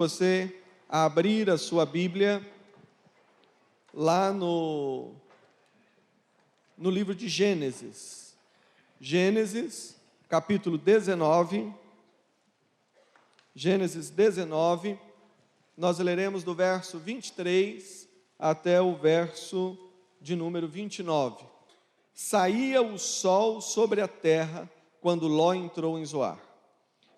Você a abrir a sua Bíblia lá no livro de Gênesis. Gênesis, capítulo 19. Gênesis 19, nós leremos do verso 23 até o verso de número 29. Saía o sol sobre a terra quando Ló entrou em Zoar.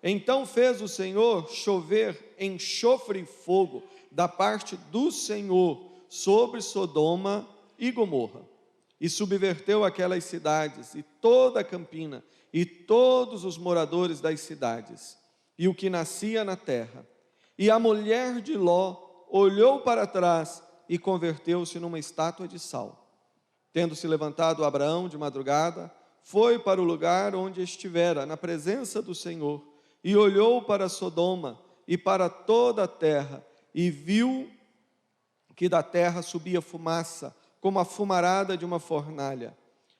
Então fez o Senhor chover enxofre e fogo da parte do Senhor sobre Sodoma e Gomorra, e subverteu aquelas cidades, e toda a campina, e todos os moradores das cidades, e o que nascia na terra. E a mulher de Ló olhou para trás e converteu-se numa estátua de sal. Tendo-se levantado Abraão de madrugada, foi para o lugar onde estivera, na presença do Senhor, e olhou para Sodoma e para toda a terra, e viu que da terra subia fumaça, como a fumarada de uma fornalha.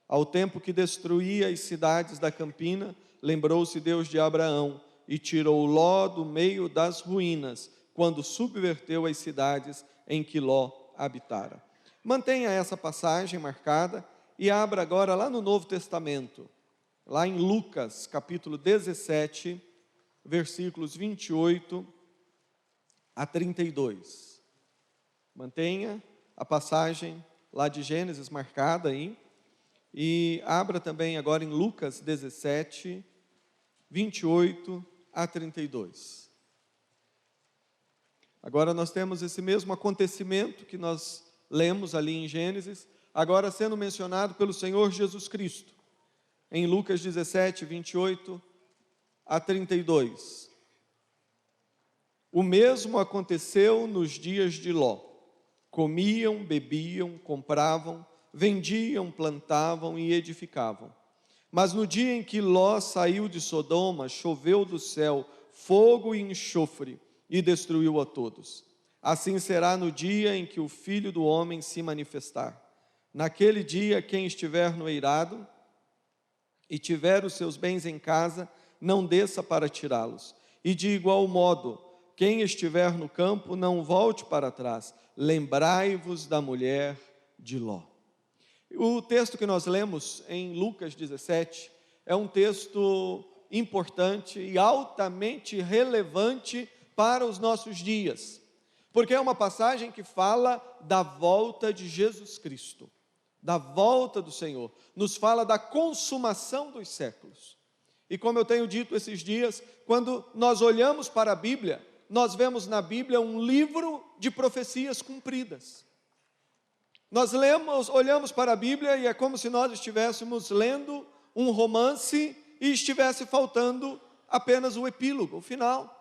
Ao tempo que destruía as cidades da campina, lembrou-se Deus de Abraão, e tirou Ló do meio das ruínas, quando subverteu as cidades em que Ló habitara. Mantenha essa passagem marcada e abra agora lá no Novo Testamento, lá em Lucas, capítulo 17, versículos 28 a 32. Mantenha a passagem lá de Gênesis marcada aí, e abra também agora em Lucas 17, 28 a 32. Agora nós temos esse mesmo acontecimento que nós lemos ali em Gênesis, agora sendo mencionado pelo Senhor Jesus Cristo, em Lucas 17, 28 a 32. O mesmo aconteceu nos dias de Ló. Comiam, bebiam, compravam, vendiam, plantavam e edificavam. Mas no dia em que Ló saiu de Sodoma, choveu do céu fogo e enxofre e destruiu a todos. Assim será no dia em que o Filho do Homem se manifestar. Naquele dia, quem estiver no eirado e tiver os seus bens em casa, não desça para tirá-los. E de igual modo, quem estiver no campo, não volte para trás. Lembrai-vos da mulher de Ló. O texto que nós lemos em Lucas 17 é um texto importante e altamente relevante para os nossos dias, porque é uma passagem que fala da volta de Jesus Cristo, da volta do Senhor, nos fala da consumação dos séculos. E como eu tenho dito esses dias, quando nós olhamos para a Bíblia, nós vemos na Bíblia um livro de profecias cumpridas. Nós olhamos para a Bíblia e é como se nós estivéssemos lendo um romance e estivesse faltando apenas o epílogo, o final.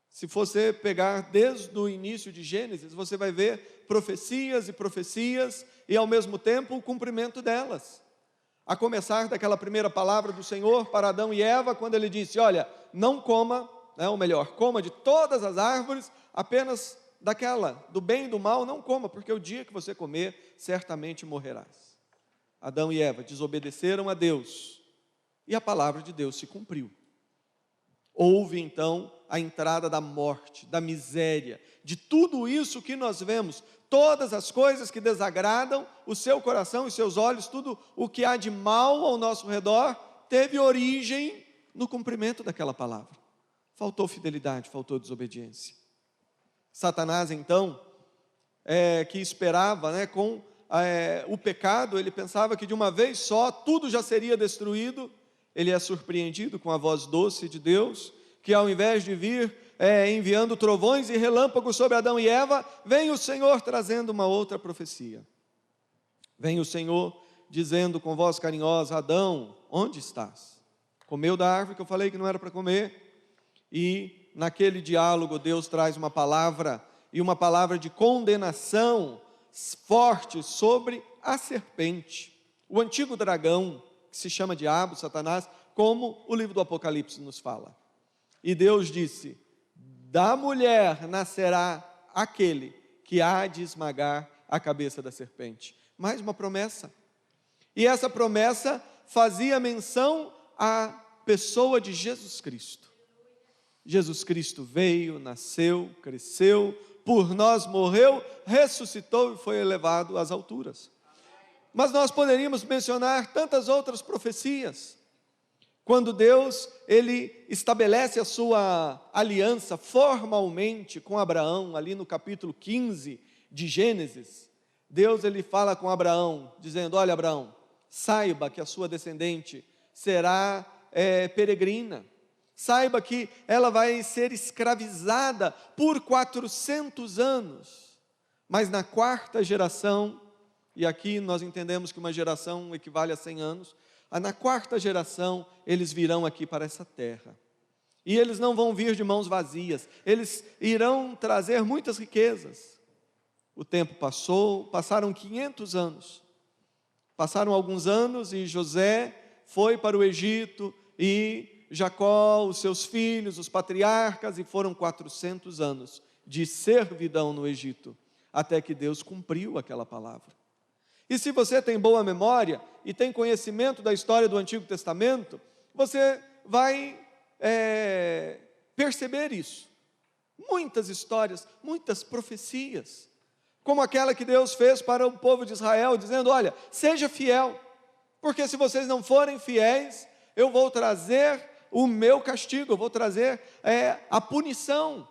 Se você pegar desde o início de Gênesis, você vai ver profecias e profecias e ao mesmo tempo o cumprimento delas. A começar daquela primeira palavra do Senhor para Adão e Eva, quando ele disse, olha, não coma, ou melhor, coma de todas as árvores, apenas daquela, do bem e do mal, não coma, porque o dia que você comer, certamente morrerás. Adão e Eva desobedeceram a Deus, e a palavra de Deus se cumpriu. Houve então a entrada da morte, da miséria, de tudo isso que nós vemos, todas as coisas que desagradam o seu coração e seus olhos, tudo o que há de mal ao nosso redor, teve origem no cumprimento daquela palavra. Faltou fidelidade, faltou desobediência. Satanás então, que esperava, com o pecado, ele pensava que de uma vez só tudo já seria destruído. Ele é surpreendido com a voz doce de Deus, que ao invés de vir enviando trovões e relâmpagos sobre Adão e Eva, vem o Senhor trazendo uma outra profecia. Vem o Senhor dizendo com voz carinhosa, Adão, onde estás? Comeu da árvore que eu falei que não era para comer? E naquele diálogo Deus traz uma palavra, e uma palavra de condenação forte sobre a serpente, o antigo dragão, que se chama diabo, Satanás, como o livro do Apocalipse nos fala. E Deus disse, da mulher nascerá aquele que há de esmagar a cabeça da serpente. Mais uma promessa. E essa promessa fazia menção à pessoa de Jesus Cristo. Jesus Cristo veio, nasceu, cresceu, por nós morreu, ressuscitou e foi elevado às alturas. Mas nós poderíamos mencionar tantas outras profecias. Quando Deus, Ele estabelece a sua aliança formalmente com Abraão, ali no capítulo 15 de Gênesis, Deus, Ele fala com Abraão, dizendo: olha, Abraão, saiba que a sua descendente será peregrina, saiba que ela vai ser escravizada por 400 anos, mas na quarta geração, e aqui nós entendemos que uma geração equivale a 100 anos, na quarta geração eles virão aqui para essa terra, e eles não vão vir de mãos vazias, eles irão trazer muitas riquezas. O tempo passou, passaram 500 anos, passaram alguns anos e José foi para o Egito, e Jacó, os seus filhos, os patriarcas, e foram 400 anos de servidão no Egito, até que Deus cumpriu aquela palavra. E se você tem boa memória e tem conhecimento da história do Antigo Testamento, você vai perceber isso. Muitas histórias, muitas profecias, como aquela que Deus fez para o povo de Israel, dizendo: olha, seja fiel, porque se vocês não forem fiéis, eu vou trazer o meu castigo, eu vou trazer a punição.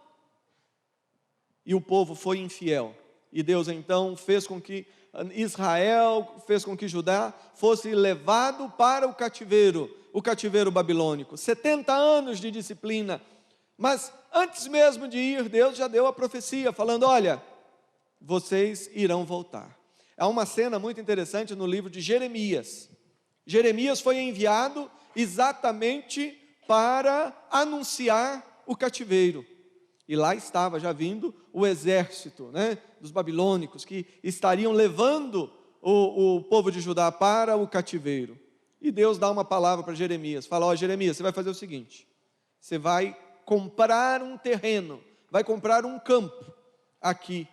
E o povo foi infiel, e Deus então fez com que Israel, fez com que Judá fosse levado para o cativeiro babilônico, 70 anos de disciplina, mas antes mesmo de ir, Deus já deu a profecia, falando: olha, vocês irão voltar. Há uma cena muito interessante no livro de Jeremias. Jeremias foi enviado exatamente para anunciar o cativeiro, e lá estava já vindo o exército, dos babilônicos, que estariam levando o povo de Judá para o cativeiro. E Deus dá uma palavra para Jeremias, fala: ó, Jeremias, você vai fazer o seguinte, você vai comprar um terreno, vai comprar um campo aqui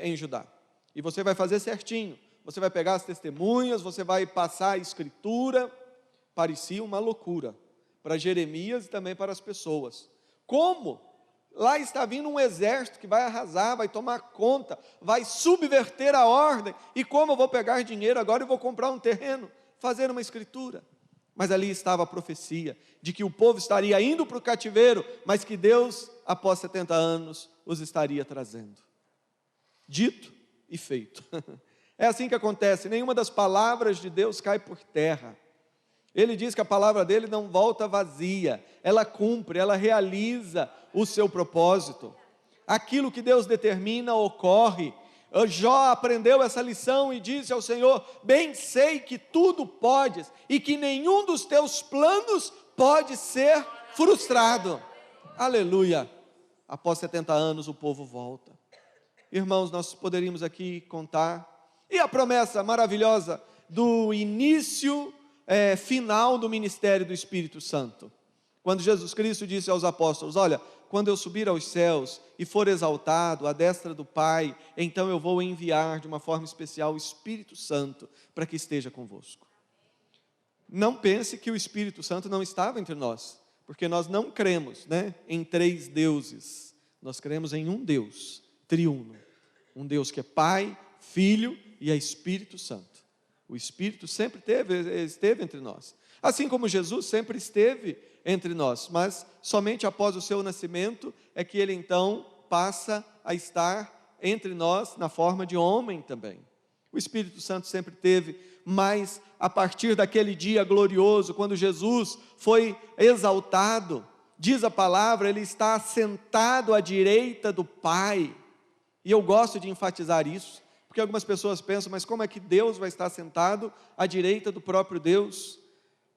em Judá, e você vai fazer certinho, você vai pegar as testemunhas, você vai passar a escritura. Parecia uma loucura para Jeremias e também para as pessoas. Como? Lá está vindo um exército que vai arrasar, vai tomar conta, vai subverter a ordem, e como eu vou pegar dinheiro agora e vou comprar um terreno, fazer uma escritura? Mas ali estava a profecia, de que o povo estaria indo para o cativeiro, mas que Deus, após 70 anos, os estaria trazendo. Dito e feito. É assim que acontece, nenhuma das palavras de Deus cai por terra. Ele diz que a palavra dele não volta vazia, ela cumpre, ela realiza o seu propósito. Aquilo que Deus determina ocorre. Jó aprendeu essa lição e disse ao Senhor: bem sei que tudo podes e que nenhum dos teus planos pode ser frustrado. Aleluia. Após 70 anos o povo volta. Irmãos, nós poderíamos aqui contar, e a promessa maravilhosa do início final do ministério do Espírito Santo, quando Jesus Cristo disse aos apóstolos: olha, quando eu subir aos céus e for exaltado à destra do Pai, então eu vou enviar de uma forma especial o Espírito Santo para que esteja convosco. Não pense que o Espírito Santo não estava entre nós, porque nós não cremos em 3 deuses, nós cremos em um Deus triuno, um Deus que é Pai, Filho e é Espírito Santo. O Espírito sempre esteve entre nós, assim como Jesus sempre esteve entre nós, mas somente após o seu nascimento é que ele então passa a estar entre nós na forma de homem também. O Espírito Santo sempre teve, mas a partir daquele dia glorioso, quando Jesus foi exaltado, diz a palavra, ele está sentado à direita do Pai, e eu gosto de enfatizar isso, porque algumas pessoas pensam: mas como é que Deus vai estar sentado à direita do próprio Deus?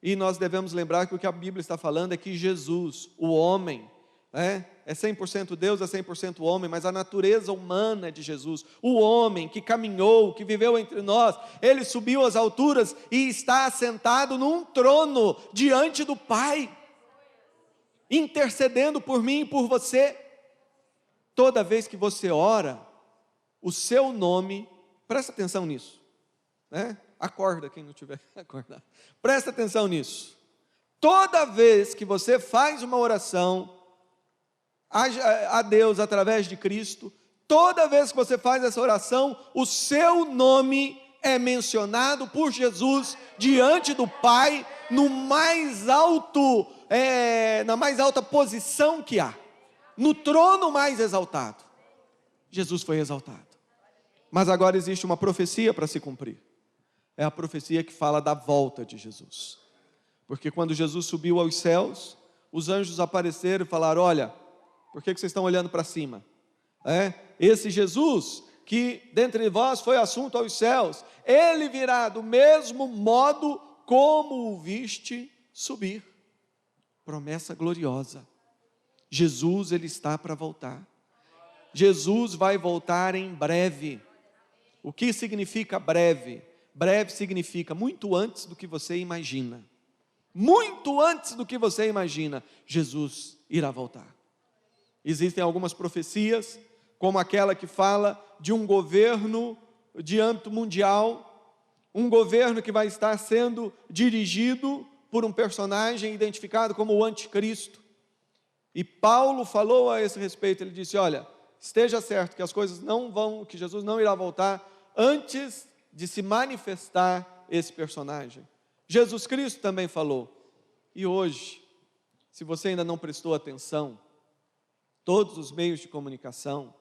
E nós devemos lembrar que o que a Bíblia está falando é que Jesus, o homem, é 100% Deus, é 100% homem, mas a natureza humana de Jesus, o homem que caminhou, que viveu entre nós, ele subiu às alturas e está assentado num trono diante do Pai, intercedendo por mim e por você. Toda vez que você ora, o seu nome, presta atenção nisso, acorda quem não tiver acordado, presta atenção nisso, toda vez que você faz uma oração, a Deus através de Cristo, toda vez que você faz essa oração, o seu nome é mencionado por Jesus diante do Pai, no mais alto, na mais alta posição que há, no trono mais exaltado. Jesus foi exaltado. Mas agora existe uma profecia para se cumprir. É a profecia que fala da volta de Jesus. Porque quando Jesus subiu aos céus, os anjos apareceram e falaram: olha, por que vocês estão olhando para cima? Esse Jesus que dentre vós foi assunto aos céus, ele virá do mesmo modo como o viste subir. Promessa gloriosa. Jesus, ele está para voltar. Jesus vai voltar em breve. O que significa breve? Breve significa muito antes do que você imagina. Muito antes do que você imagina, Jesus irá voltar. Existem algumas profecias, como aquela que fala de um governo de âmbito mundial, um governo que vai estar sendo dirigido por um personagem identificado como o anticristo. E Paulo falou a esse respeito, ele disse: olha, esteja certo que as coisas não vão, que Jesus não irá voltar antes de se manifestar esse personagem. Jesus Cristo também falou. E hoje, se você ainda não prestou atenção, todos os meios de comunicação,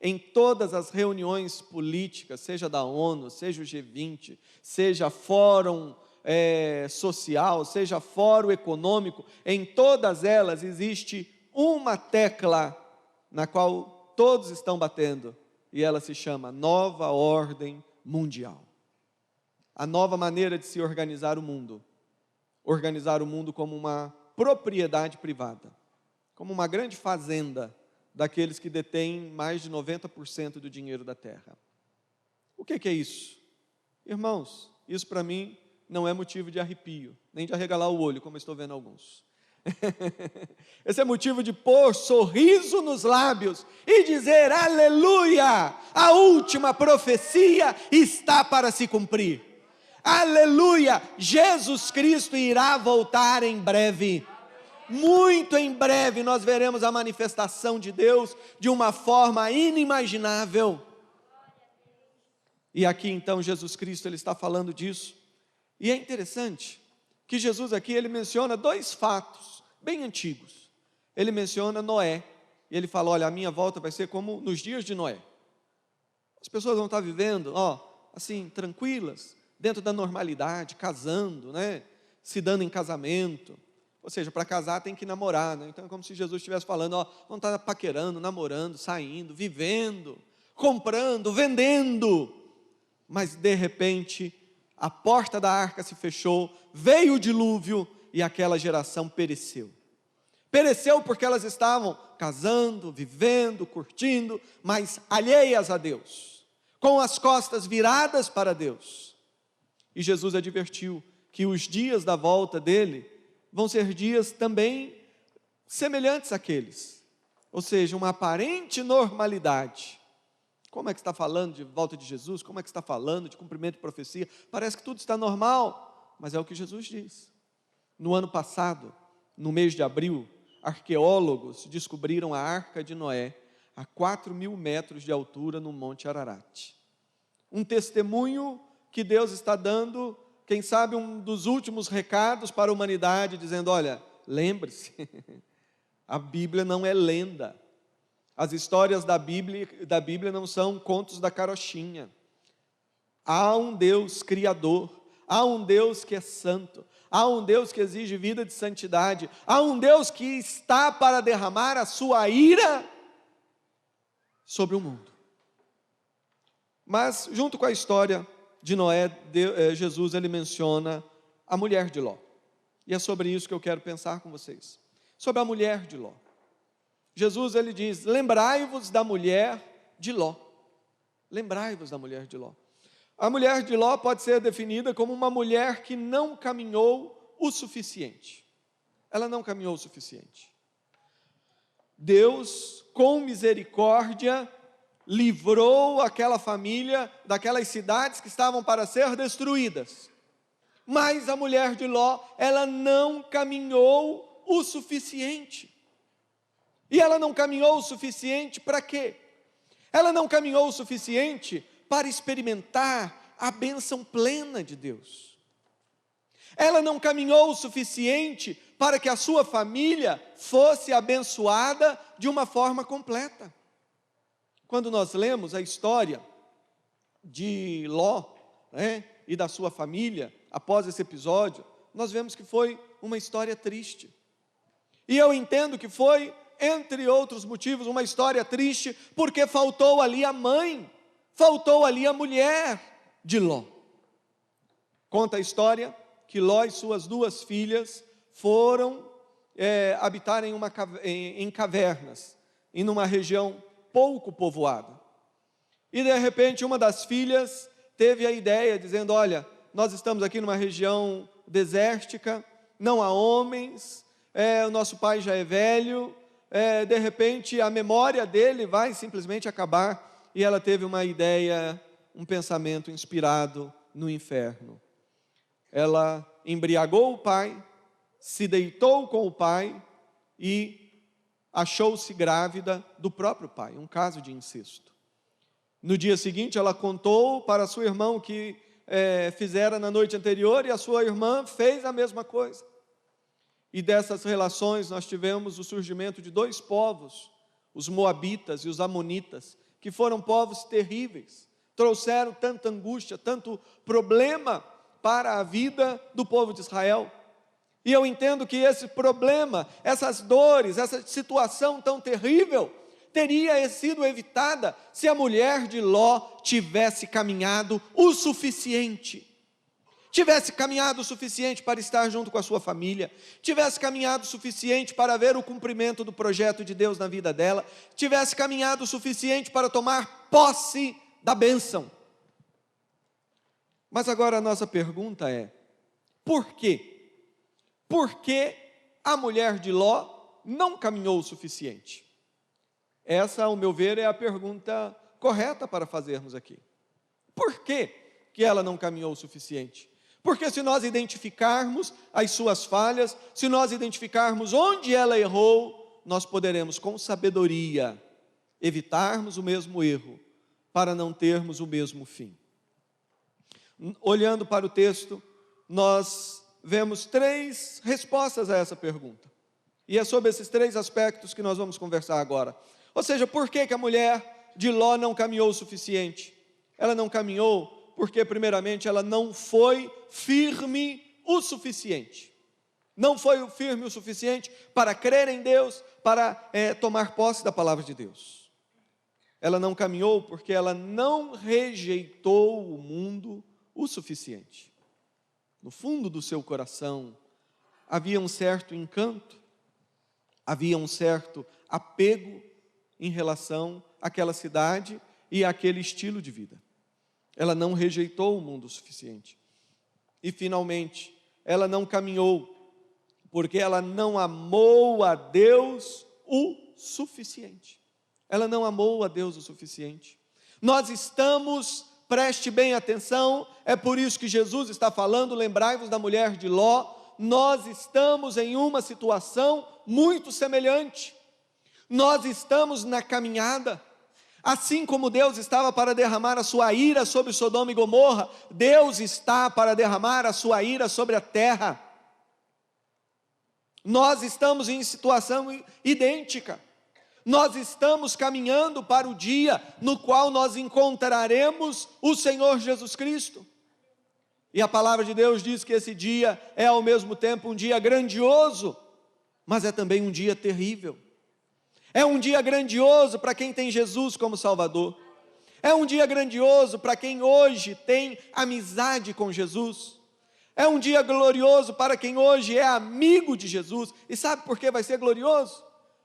em todas as reuniões políticas, seja da ONU, seja o G20, seja fórum social, seja fórum econômico, em todas elas existe uma tecla na qual todos estão batendo, e ela se chama Nova Ordem Mundial. A nova maneira de se organizar o mundo como uma propriedade privada, como uma grande fazenda daqueles que detêm mais de 90% do dinheiro da terra. O que é isso? Irmãos, isso para mim não é motivo de arrepio, nem de arregalar o olho, como eu estou vendo alguns. Esse é motivo de pôr sorriso nos lábios e dizer: aleluia, a última profecia está para se cumprir. Aleluia, Jesus Cristo irá voltar em breve. Muito em breve nós veremos a manifestação de Deus de uma forma inimaginável. E aqui então Jesus Cristo, ele está falando disso. E é interessante que Jesus aqui, ele menciona dois fatos bem antigos. Ele menciona Noé, e ele fala: olha, a minha volta vai ser como nos dias de Noé. As pessoas vão estar vivendo, assim, tranquilas, dentro da normalidade, casando, se dando em casamento. Ou seja, para casar tem que namorar, Então é como se Jesus estivesse falando: vão estar paquerando, namorando, saindo, vivendo, comprando, vendendo. Mas de repente, a porta da arca se fechou, veio o dilúvio e aquela geração pereceu. Pereceu porque elas estavam casando, vivendo, curtindo, mas alheias a Deus, com as costas viradas para Deus. E Jesus advertiu que os dias da volta dele vão ser dias também semelhantes àqueles, ou seja, uma aparente normalidade. Como é que está falando de volta de Jesus? Como é que está falando de cumprimento de profecia? Parece que tudo está normal, mas é o que Jesus diz. No ano passado, no mês de abril, arqueólogos descobriram a Arca de Noé a 4.000 metros de altura no Monte Ararat. Um testemunho que Deus está dando, quem sabe um dos últimos recados para a humanidade, dizendo: olha, lembre-se, a Bíblia não é lenda. As histórias da Bíblia não são contos da carochinha. Há um Deus criador, há um Deus que é santo, há um Deus que exige vida de santidade, há um Deus que está para derramar a sua ira sobre o mundo. Mas, junto com a história de Noé, Jesus, ele menciona a mulher de Ló. E é sobre isso que eu quero pensar com vocês. Sobre a mulher de Ló. Jesus, ele diz: lembrai-vos da mulher de Ló. Lembrai-vos da mulher de Ló. A mulher de Ló pode ser definida como uma mulher que não caminhou o suficiente. Ela não caminhou o suficiente. Deus, com misericórdia, livrou aquela família daquelas cidades que estavam para ser destruídas. Mas a mulher de Ló, ela não caminhou o suficiente. E ela não caminhou o suficiente para quê? Ela não caminhou o suficiente para experimentar a bênção plena de Deus. Ela não caminhou o suficiente para que a sua família fosse abençoada de uma forma completa. Quando nós lemos a história de Ló, e da sua família, após esse episódio, nós vemos que foi uma história triste. E eu entendo que foi, entre outros motivos, uma história triste, porque faltou ali a mãe, faltou ali a mulher de Ló. Conta a história que Ló e suas 2 filhas foram habitar em cavernas, em uma região pouco povoada. E de repente uma das filhas teve a ideia, dizendo: olha, nós estamos aqui numa região desértica, não há homens, o nosso pai já é velho, de repente a memória dele vai simplesmente acabar. E ela teve uma ideia, um pensamento inspirado no inferno. Ela embriagou o pai, se deitou com o pai e achou-se grávida do próprio pai, um caso de incesto. No dia seguinte ela contou para sua irmã o que fizera na noite anterior, e a sua irmã fez a mesma coisa. E dessas relações nós tivemos o surgimento de 2 povos, os moabitas e os amonitas, que foram povos terríveis, trouxeram tanta angústia, tanto problema para a vida do povo de Israel. E eu entendo que esse problema, essas dores, essa situação tão terrível, teria sido evitada se a mulher de Ló tivesse caminhado o suficiente. Tivesse caminhado o suficiente para estar junto com a sua família, tivesse caminhado o suficiente para ver o cumprimento do projeto de Deus na vida dela, tivesse caminhado o suficiente para tomar posse da bênção. Mas agora a nossa pergunta é: por quê? Por que a mulher de Ló não caminhou o suficiente? Essa, ao meu ver, é a pergunta correta para fazermos aqui. Por que ela não caminhou o suficiente? Porque se nós identificarmos as suas falhas, se nós identificarmos onde ela errou, nós poderemos, com sabedoria, evitarmos o mesmo erro, para não termos o mesmo fim. Olhando para o texto, nós vemos 3 respostas a essa pergunta. E é sobre esses 3 aspectos que nós vamos conversar agora. Ou seja, por que a mulher de Ló não caminhou o suficiente? Ela não caminhou porque, primeiramente, ela não foi firme o suficiente. Não foi firme o suficiente para crer em Deus, para tomar posse da palavra de Deus. Ela não caminhou porque ela não rejeitou o mundo o suficiente. No fundo do seu coração havia um certo encanto, havia um certo apego em relação àquela cidade e àquele estilo de vida. Ela não rejeitou o mundo o suficiente. E finalmente, ela não caminhou porque ela não amou a Deus o suficiente. Ela não amou a Deus o suficiente. Nós estamos, preste bem atenção, é por isso que Jesus está falando, lembrai-vos da mulher de Ló, nós estamos em uma situação muito semelhante. Nós estamos na caminhada, assim como Deus estava para derramar a sua ira sobre Sodoma e Gomorra, Deus está para derramar a sua ira sobre a terra. Nós estamos em situação idêntica, nós estamos caminhando para o dia no qual nós encontraremos o Senhor Jesus Cristo. E a palavra de Deus diz que esse dia é ao mesmo tempo um dia grandioso, mas é também um dia terrível. É um dia grandioso para quem tem Jesus como Salvador. É um dia grandioso para quem hoje tem amizade com Jesus. É um dia glorioso para quem hoje é amigo de Jesus. E sabe por que vai ser glorioso?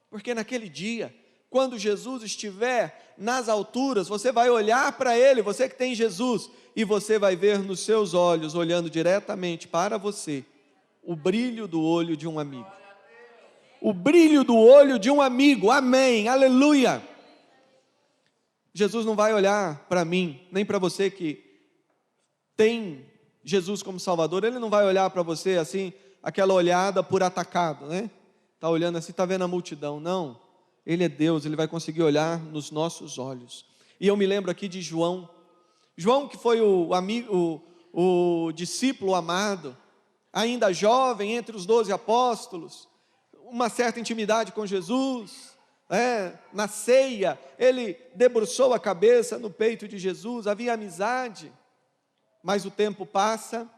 Porque naquele dia, quando Jesus estiver nas alturas, você vai olhar para Ele, você que tem Jesus, e você vai ver nos seus olhos, olhando diretamente para você, o brilho do olho de um amigo. O brilho do olho de um amigo, amém, aleluia. Jesus não vai olhar para mim, nem para você que tem Jesus como Salvador, Ele não vai olhar para você assim, aquela olhada por atacado, né? Está olhando assim, está vendo a multidão, não. Ele é Deus, Ele vai conseguir olhar nos nossos olhos. E eu me lembro aqui de João, que foi o discípulo amado, ainda jovem, entre os 12 apóstolos, uma certa intimidade com Jesus, na ceia, ele debruçou a cabeça no peito de Jesus, havia amizade, mas o tempo passa,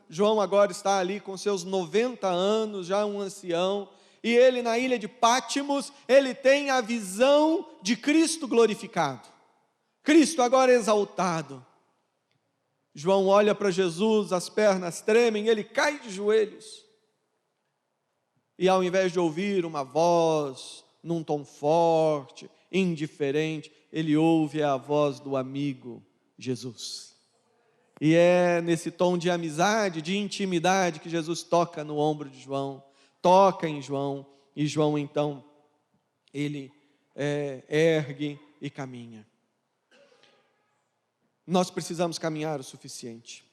João agora está ali com seus 90 anos, já um ancião, e ele na ilha de Pátimos, ele tem a visão de Cristo glorificado, Cristo agora exaltado. João olha para Jesus, as pernas tremem, ele cai de joelhos, e ao invés de ouvir uma voz, num tom forte, indiferente, ele ouve a voz do amigo Jesus, e é nesse tom de amizade, de intimidade, que Jesus toca no ombro de João, toca em João, e João então, ele ergue e caminha. Nós precisamos caminhar o suficiente.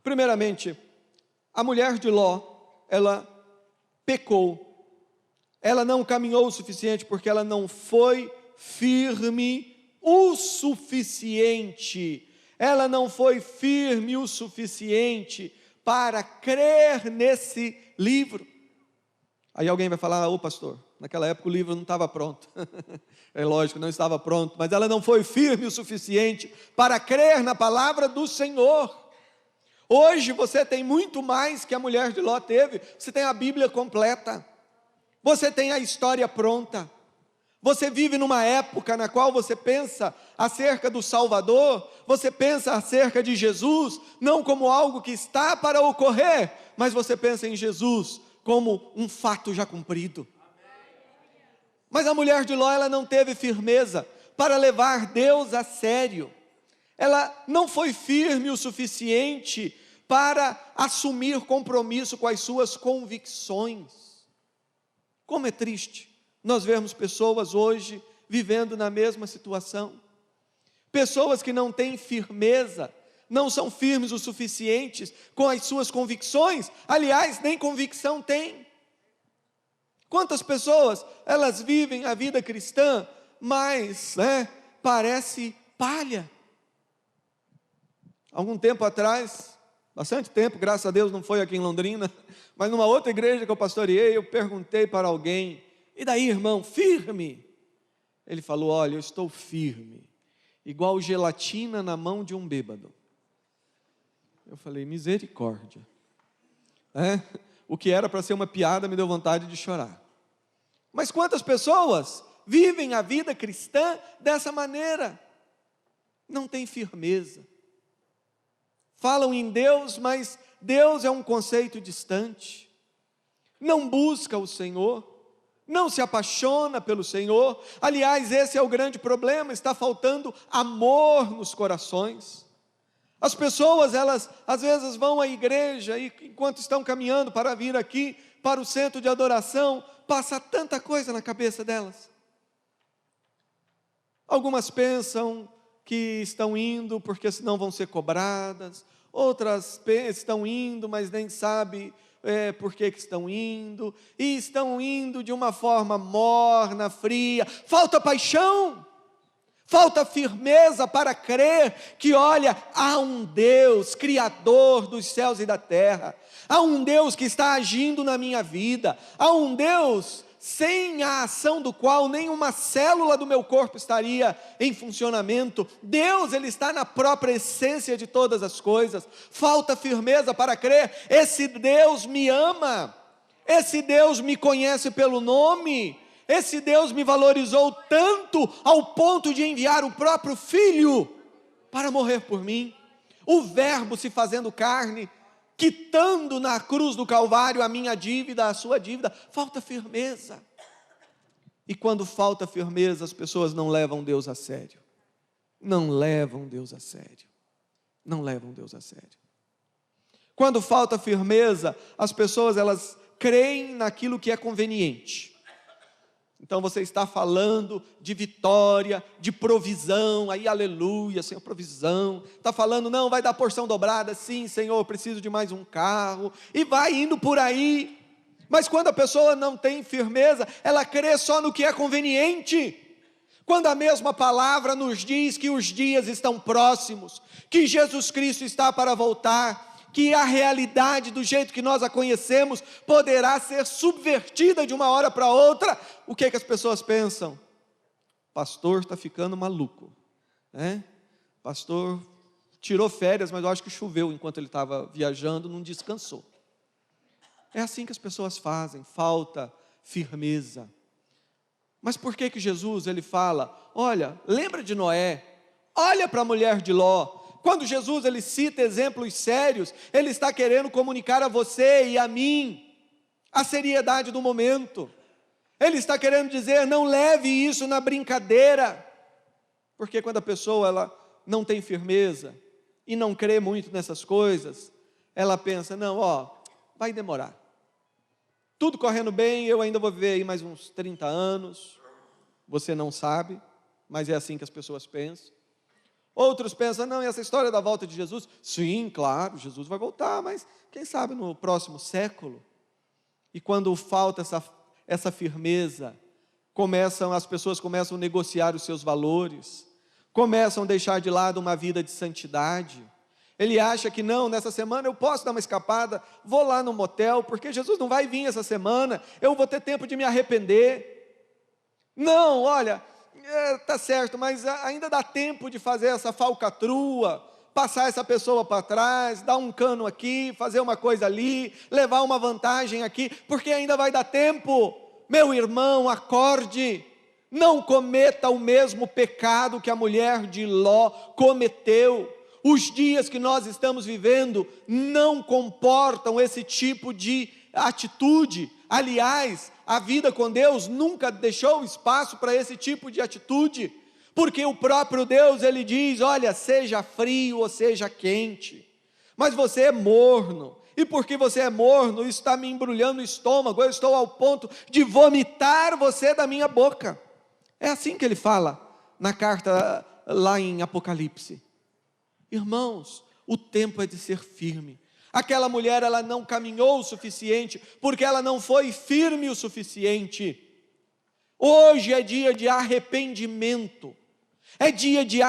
Primeiramente, a mulher de Ló, ela pecou, ela não caminhou o suficiente, porque ela não foi firme o suficiente, ela não foi firme o suficiente para crer nesse livro. Aí alguém vai falar: ô pastor, naquela época o livro não estava pronto. É lógico, não estava pronto, mas ela não foi firme o suficiente para crer na palavra do Senhor. Hoje você tem muito mais que a mulher de Ló teve. Você tem a Bíblia completa, você tem a história pronta, você vive numa época na qual você pensa acerca do Salvador, você pensa acerca de Jesus, não como algo que está para ocorrer, mas você pensa em Jesus como um fato já cumprido. Mas a mulher de Ló, ela não teve firmeza para levar Deus a sério, ela não foi firme o suficiente para assumir compromisso com as suas convicções. Como é triste nós vermos pessoas hoje vivendo na mesma situação, pessoas que não têm firmeza, não são firmes o suficientes com as suas convicções, aliás, nem convicção têm. Quantas pessoas, elas vivem a vida cristã, mas parece palha. Algum tempo atrás, bastante tempo, graças a Deus não foi aqui em Londrina, mas numa outra igreja que eu pastoreei, eu perguntei para alguém: e daí, irmão, firme? Ele falou: olha, eu estou firme, igual gelatina na mão de um bêbado. Eu falei: misericórdia. O que era para ser uma piada me deu vontade de chorar. Mas quantas pessoas vivem a vida cristã dessa maneira? Não tem firmeza. Falam em Deus, mas Deus é um conceito distante. Não busca o Senhor, não se apaixona pelo Senhor. Aliás, esse é o grande problema, está faltando amor nos corações. As pessoas, elas às vezes vão à igreja e enquanto estão caminhando para vir aqui para o centro de adoração, passa tanta coisa na cabeça delas. Algumas pensam que estão indo porque senão vão ser cobradas, outras estão indo, mas nem sabem por que estão indo, e estão indo de uma forma morna, fria, falta paixão. Falta firmeza para crer que, olha, há um Deus, Criador dos céus e da terra, há um Deus que está agindo na minha vida, há um Deus sem a ação do qual nenhuma célula do meu corpo estaria em funcionamento. Deus, Ele está na própria essência de todas as coisas. Falta firmeza para crer, esse Deus me ama, esse Deus me conhece pelo nome, esse Deus me valorizou tanto ao ponto de enviar o próprio Filho para morrer por mim. O Verbo se fazendo carne, quitando na cruz do Calvário a minha dívida, a sua dívida. Falta firmeza. E quando falta firmeza, as pessoas não levam Deus a sério. Não levam Deus a sério. Não levam Deus a sério. Quando falta firmeza, as pessoas, elas creem naquilo que é conveniente. Então você está falando de vitória, de provisão, aí aleluia, Senhor, provisão. Está falando, não, vai dar porção dobrada, sim, Senhor, eu preciso de mais um carro. E vai indo por aí. Mas quando a pessoa não tem firmeza, ela crê só no que é conveniente. Quando a mesma palavra nos diz que os dias estão próximos, que Jesus Cristo está para voltar, que a realidade do jeito que nós a conhecemos poderá ser subvertida de uma hora para outra, o que é que as pessoas pensam? Pastor está ficando maluco, né? Pastor tirou férias, mas eu acho que choveu enquanto ele estava viajando, não descansou. É assim que as pessoas fazem, falta firmeza. Mas por que Jesus ele fala, olha, lembra de Noé, olha para a mulher de Ló. Quando Jesus ele cita exemplos sérios, ele está querendo comunicar a você e a mim a seriedade do momento. Ele está querendo dizer, não leve isso na brincadeira, porque quando a pessoa ela não tem firmeza e não crê muito nessas coisas, ela pensa, não, vai demorar. Tudo correndo bem, eu ainda vou viver aí mais uns 30 anos, você não sabe, mas é assim que as pessoas pensam. Outros pensam, não, e essa história da volta de Jesus? Sim, claro, Jesus vai voltar, mas quem sabe no próximo século? E quando falta essa firmeza, as pessoas começam a negociar os seus valores, começam a deixar de lado uma vida de santidade. Ele acha que não, nessa semana eu posso dar uma escapada, vou lá no motel, porque Jesus não vai vir essa semana, eu vou ter tempo de me arrepender. Não, olha, tá certo, mas ainda dá tempo de fazer essa falcatrua, passar essa pessoa para trás, dar um cano aqui, fazer uma coisa ali, levar uma vantagem aqui, porque ainda vai dar tempo. Meu irmão, acorde, não cometa o mesmo pecado que a mulher de Ló cometeu. Os dias que nós estamos vivendo não comportam esse tipo de atitude. Aliás, a vida com Deus nunca deixou espaço para esse tipo de atitude, porque o próprio Deus, ele diz, olha, seja frio ou seja quente, mas você é morno, e porque você é morno, isso está me embrulhando o estômago, eu estou ao ponto de vomitar você da minha boca. É assim que ele fala na carta lá em Apocalipse. Irmãos, o tempo é de ser firme. Aquela mulher, ela não caminhou o suficiente, porque ela não foi firme o suficiente. Hoje é dia de arrependimento, é dia de